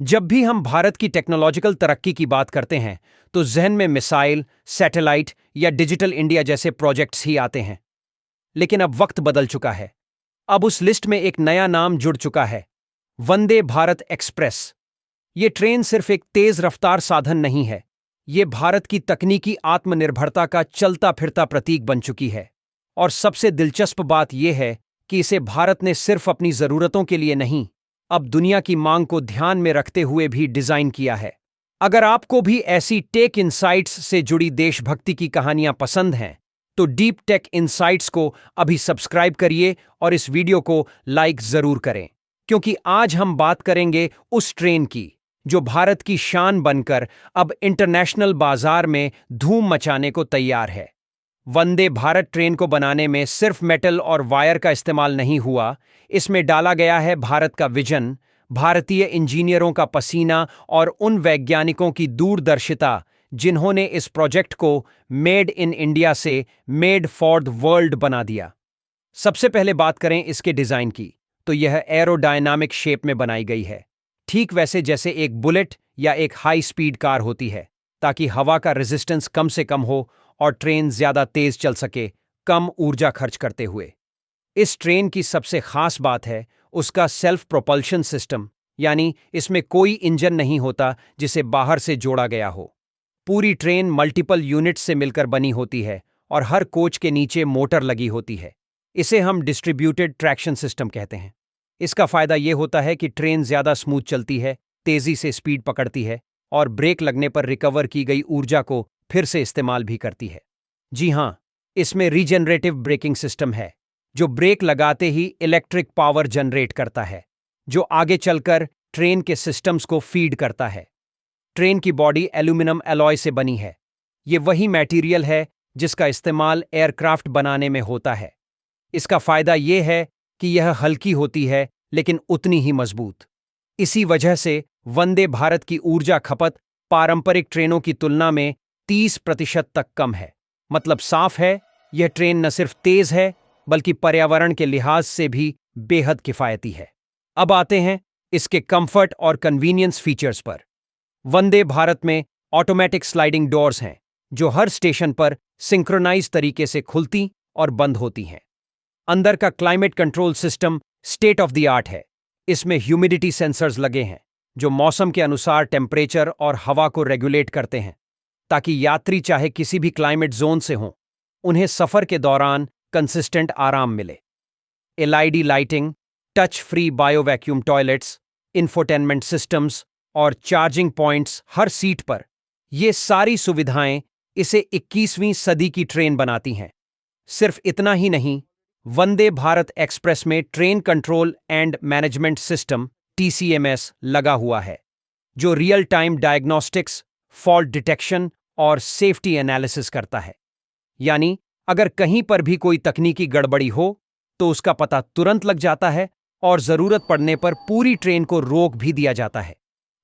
जब भी हम भारत की टेक्नोलॉजिकल तरक्की की बात करते हैं तो जहन में मिसाइल, सैटेलाइट या डिजिटल इंडिया जैसे प्रोजेक्ट्स ही आते हैं। लेकिन अब वक्त बदल चुका है। अब उस लिस्ट में एक नया नाम जुड़ चुका है, वंदे भारत एक्सप्रेस। ये ट्रेन सिर्फ एक तेज रफ्तार साधन नहीं है, ये भारत की तकनीकी आत्मनिर्भरता का चलता फिरता प्रतीक बन चुकी है। और सबसे दिलचस्प बात यह है कि इसे भारत ने सिर्फ अपनी जरूरतों के लिए नहीं, अब दुनिया की मांग को ध्यान में रखते हुए भी डिजाइन किया है। अगर आपको भी ऐसी टेक इनसाइट्स से जुड़ी देशभक्ति की कहानियां पसंद हैं, तो डीप टेक इनसाइट्स को अभी सब्सक्राइब करिए और इस वीडियो को लाइक जरूर करें, क्योंकि आज हम बात करेंगे उस ट्रेन की जो भारत की शान बनकर अब इंटरनेशनल बाजार में धूम मचाने को तैयार है। वंदे भारत ट्रेन को बनाने में सिर्फ मेटल और वायर का इस्तेमाल नहीं हुआ, इसमें डाला गया है भारत का विजन, भारतीय इंजीनियरों का पसीना और उन वैज्ञानिकों की दूरदर्शिता जिन्होंने इस प्रोजेक्ट को मेड इन इंडिया से मेड फॉर द वर्ल्ड बना दिया। सबसे पहले बात करें इसके डिजाइन की, तो यह एरोडायनामिक शेप में बनाई गई है, ठीक वैसे जैसे एक बुलेट या एक हाई स्पीड कार होती है, ताकि हवा का रेजिस्टेंस कम से कम हो और ट्रेन ज्यादा तेज चल सके, कम ऊर्जा खर्च करते हुए। इस ट्रेन की सबसे खास बात है उसका सेल्फ प्रोपल्शन सिस्टम, यानी इसमें कोई इंजन नहीं होता जिसे बाहर से जोड़ा गया हो। पूरी ट्रेन मल्टीपल यूनिट्स से मिलकर बनी होती है और हर कोच के नीचे मोटर लगी होती है। इसे हम डिस्ट्रीब्यूटेड ट्रैक्शन सिस्टम कहते हैं। इसका फायदा यह होता है कि ट्रेन ज्यादा स्मूथ चलती है, तेजी से स्पीड पकड़ती है और ब्रेक लगने पर रिकवर की गई ऊर्जा को फिर से इस्तेमाल भी करती है। जी हां, इसमें रीजनरेटिव ब्रेकिंग सिस्टम है, जो ब्रेक लगाते ही इलेक्ट्रिक पावर जनरेट करता है, जो आगे चलकर ट्रेन के सिस्टम्स को फीड करता है। ट्रेन की बॉडी एल्यूमिनियम अलॉय से बनी है। ये वही मटेरियल है जिसका इस्तेमाल एयरक्राफ्ट बनाने में होता है। इसका फायदा यह है कि यह हल्की होती है लेकिन उतनी ही मजबूत। इसी वजह से वंदे भारत की ऊर्जा खपत पारंपरिक ट्रेनों की तुलना में 30% तक कम है। मतलब साफ है, यह ट्रेन न सिर्फ तेज है बल्कि पर्यावरण के लिहाज से भी बेहद किफायती है। अब आते हैं इसके कंफर्ट और कन्वीनियंस फीचर्स पर। वंदे भारत में ऑटोमेटिक स्लाइडिंग डोर्स हैं, जो हर स्टेशन पर सिंक्रोनाइज तरीके से खुलती और बंद होती हैं। अंदर का climate control system state of the art है। इसमें ह्यूमिडिटी सेंसर्स लगे हैं, जो मौसम के अनुसार टेम्परेचर और हवा को रेगुलेट करते हैं, ताकि यात्री चाहे किसी भी क्लाइमेट जोन से हों, उन्हें सफर के दौरान कंसिस्टेंट आराम मिले। LED lighting, touch free bio vacuum toilets, infotainment systems और चार्जिंग पॉइंट्स हर सीट पर, ये सारी सुविधाएं इसे 21वीं सदी की ट्रेन बनाती हैं। सिर्फ इतना ही नहीं, वंदे भारत एक्सप्रेस में train control and management system TCMS लगा हुआ है, जो real time diagnostics, fault detection और सेफ्टी एनालिसिस करता है। यानी अगर कहीं पर भी कोई तकनीकी गड़बड़ी हो तो उसका पता तुरंत लग जाता है और जरूरत पड़ने पर पूरी ट्रेन को रोक भी दिया जाता है।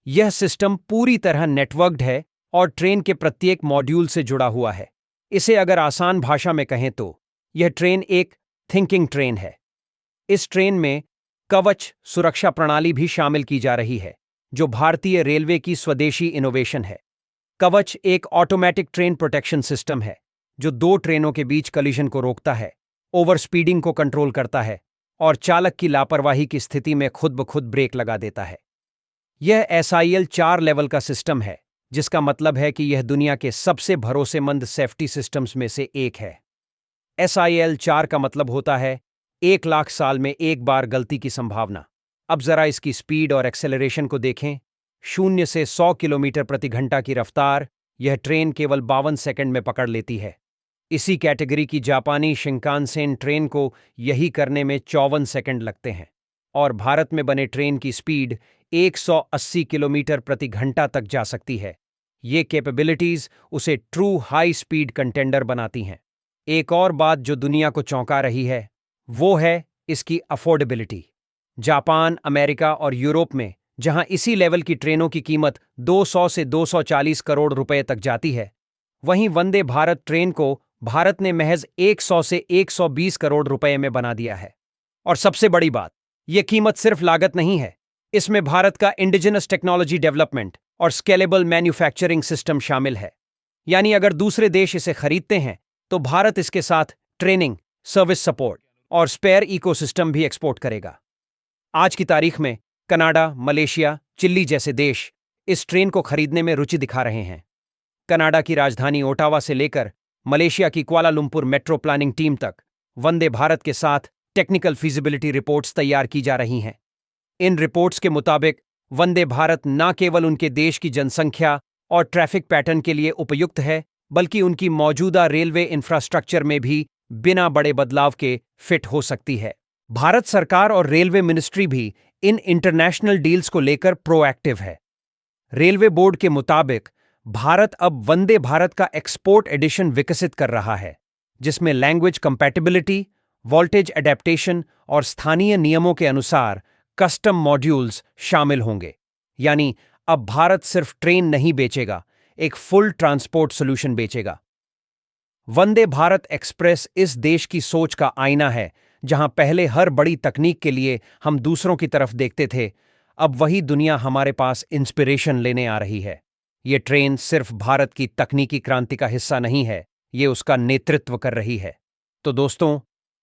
यह सिस्टम पूरी तरह नेटवर्क्ड है और ट्रेन के प्रत्येक मॉड्यूल से जुड़ा हुआ है। इसे अगर आसान भाषा में कहें तो यह ट्रेन एक थिंकिंग ट्रेन है। इस ट्रेन में कवच सुरक्षा प्रणाली भी शामिल की जा रही है, जो भारतीय रेलवे की स्वदेशी इनोवेशन है। कवच एक ऑटोमेटिक ट्रेन प्रोटेक्शन सिस्टम है, जो दो ट्रेनों के बीच कलिजन को रोकता है, ओवर स्पीडिंग को कंट्रोल करता है और चालक की लापरवाही की स्थिति में खुद ब खुद ब्रेक लगा देता है। यह SIL 4 लेवल का सिस्टम है, जिसका मतलब है कि यह दुनिया के सबसे भरोसेमंद सेफ्टी सिस्टम्स में से एक है। SIL 4 का मतलब होता है 1,00,000 साल में एक बार गलती की संभावना। अब जरा इसकी स्पीड और एक्सेलरेशन को देखें। 0 से 100 किलोमीटर प्रति घंटा की रफ्तार यह ट्रेन केवल 52 सेकंड में पकड़ लेती है। इसी कैटेगरी की जापानी शिंकानसेन ट्रेन को यही करने में 54 सेकंड लगते हैं। और भारत में बने ट्रेन की स्पीड 180 किलोमीटर प्रति घंटा तक जा सकती है। ये कैपेबिलिटीज उसे ट्रू हाई स्पीड कंटेंडर बनाती हैं। एक और बात जो दुनिया को चौंका रही है, वो है इसकी अफोर्डेबिलिटी। जापान, अमेरिका और यूरोप में जहां इसी लेवल की ट्रेनों की कीमत 200 से 240 करोड़ रुपए तक जाती है, वहीं वंदे भारत ट्रेन को भारत ने महज 100 से 120 करोड़ रुपए में बना दिया है। और सबसे बड़ी बात, यह कीमत सिर्फ लागत नहीं है, इसमें भारत का इंडिजिनस टेक्नोलॉजी डेवलपमेंट और स्केलेबल मैन्युफैक्चरिंग सिस्टम शामिल है। यानी अगर दूसरे देश इसे खरीदते हैं तो भारत इसके साथ ट्रेनिंग, सर्विस सपोर्ट और स्पेयर इकोसिस्टम भी एक्सपोर्ट करेगा। आज की तारीख में कनाडा, मलेशिया, चिली जैसे देश इस ट्रेन को खरीदने में रुचि दिखा रहे हैं। कनाडा की राजधानी ओटावा से लेकर मलेशिया की कुआलालंपुर मेट्रो प्लानिंग टीम तक वंदे भारत के साथ टेक्निकल फीजिबिलिटी रिपोर्ट्स तैयार की जा रही हैं। इन रिपोर्ट्स के मुताबिक वंदे भारत न केवल उनके देश की जनसंख्या और ट्रैफिक पैटर्न के लिए उपयुक्त है, बल्कि उनकी मौजूदा रेलवे इंफ्रास्ट्रक्चर में भी बिना बड़े बदलाव के फिट हो सकती है। भारत सरकार और रेलवे मिनिस्ट्री भी इन इंटरनेशनल डील्स को लेकर प्रोएक्टिव है। रेलवे बोर्ड के मुताबिक भारत अब वंदे भारत का एक्सपोर्ट एडिशन विकसित कर रहा है, जिसमें लैंग्वेज कंपैटिबिलिटी, वोल्टेज एडेप्टेशन और स्थानीय नियमों के अनुसार कस्टम मॉड्यूल्स शामिल होंगे। यानी अब भारत सिर्फ ट्रेन नहीं बेचेगा, एक फुल ट्रांसपोर्ट सॉल्यूशन बेचेगा। वंदे भारत एक्सप्रेस इस देश की सोच का आईना है, जहां पहले हर बड़ी तकनीक के लिए हम दूसरों की तरफ देखते थे, अब वही दुनिया हमारे पास इंस्पिरेशन लेने आ रही है। ये ट्रेन सिर्फ भारत की तकनीकी क्रांति का हिस्सा नहीं है, ये उसका नेतृत्व कर रही है। तो दोस्तों,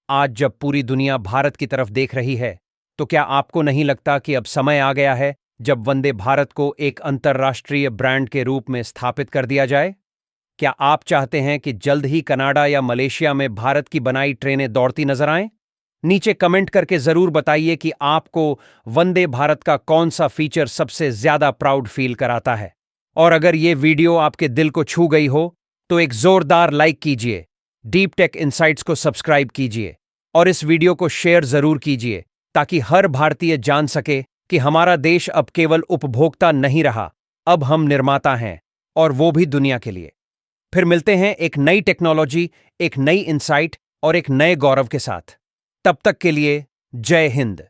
आज जब पूरी दुनिया भारत की तरफ देख रही है, तो क्या आपको नहीं लगता कि अब समय आ गया है जब वंदे भारत को एक अंतर्राष्ट्रीय ब्रांड के रूप में स्थापित कर दिया जाए? क्या आप चाहते हैं कि जल्द ही कनाडा या मलेशिया में भारत की बनाई ट्रेनें दौड़ती नजर आएं? नीचे कमेंट करके जरूर बताइए कि आपको वंदे भारत का कौन सा फीचर सबसे ज्यादा प्राउड फील कराता है। और अगर ये वीडियो आपके दिल को छू गई हो तो एक जोरदार लाइक कीजिए, डीप टेक इनसाइट्स को सब्सक्राइब कीजिए और इस वीडियो को शेयर जरूर कीजिए, ताकि हर भारतीय जान सके कि हमारा देश अब केवल उपभोक्ता नहीं रहा, अब हम निर्माता हैं, और वो भी दुनिया के लिए। फिर मिलते हैं एक नई टेक्नोलॉजी, एक नई इंसाइट और एक नए गौरव के साथ। तब तक के लिए जय हिंद।